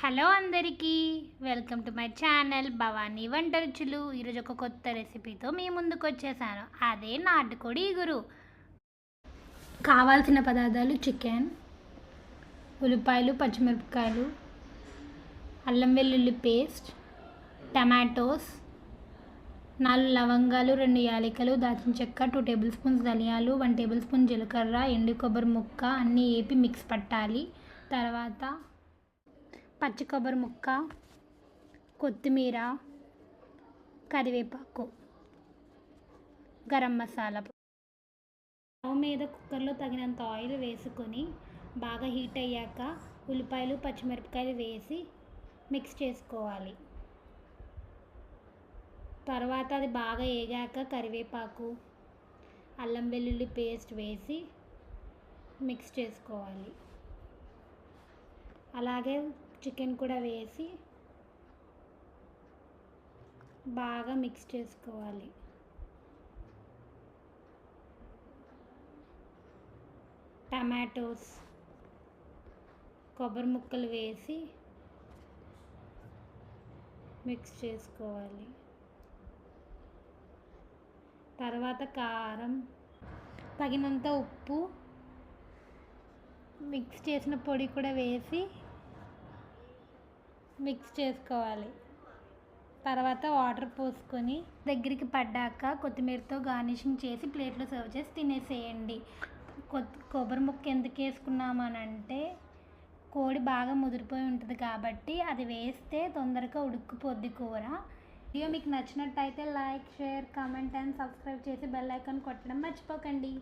Hello అందరికీ, welcome to my channel Bhavani వంట రుచులు. ఈరోజు ఒక కొత్త రెసిపీతో మీ ముందుకు వచ్చేసాను. అదే నాటుకోడి ఇగురు. కావాల్సిన పదార్థాలు: చికెన్, ఉల్లిపాయలు, పచ్చిమిరపకాయలు, అల్లం వెల్లుల్లి పేస్ట్, టమాటోస్, 4 లవంగాలు, 2 యాలకులు, దాల్చిన చెక్క, 2 టేబుల్ స్పూన్స్ ధనియాలు, 1 టేబుల్ స్పూన్ జీలకర్ర, ఎండు కొబ్బరి ముక్క అన్నీ వేపి మిక్స్ పట్టాలి. తర్వాత పచ్చి కొబ్బరి ముక్క, కొత్తిమీర, కరివేపాకు, గరం మసాలా. స్టవ్ మీద కుక్కర్లో తగినంత ఆయిల్ వేసుకొని బాగా హీట్ అయ్యాక ఉల్లిపాయలు, పచ్చిమిరపకాయలు వేసి మిక్స్ చేసుకోవాలి. తర్వాత అది బాగా వేగాక కరివేపాకు, అల్లం వెల్లుల్లి పేస్ట్ వేసి మిక్స్ చేసుకోవాలి. అలాగే చికెన్ కూడా వేసి బాగా మిక్స్ చేసుకోవాలి. టమాటోస్, కొబ్బరి ముక్కలు వేసి మిక్స్ చేసుకోవాలి. తర్వాత కారం, తగినంత ఉప్పు, మిక్స్ చేసిన పొడి కూడా వేసి మిక్స్ చేసుకోవాలి. తర్వాత వాటర్ పోసుకొని దగ్గరికి పడ్డాక కొత్తిమీరతో గార్నిషింగ్ చేసి ప్లేట్లో సర్వ్ చేసి తినేసేయండి. కొబ్బరి ముక్క ఎందుకు వేసుకున్నామనంటే కోడి బాగా ముదిరిపోయి ఉంటుంది కాబట్టి అది వేస్తే తొందరగా ఉడుకుపోద్ది కూర. వీడియో మీకు నచ్చినట్టయితే like, share, comment and subscribe చేసి బెల్ ఐకాన్ కొట్టడం మర్చిపోకండి.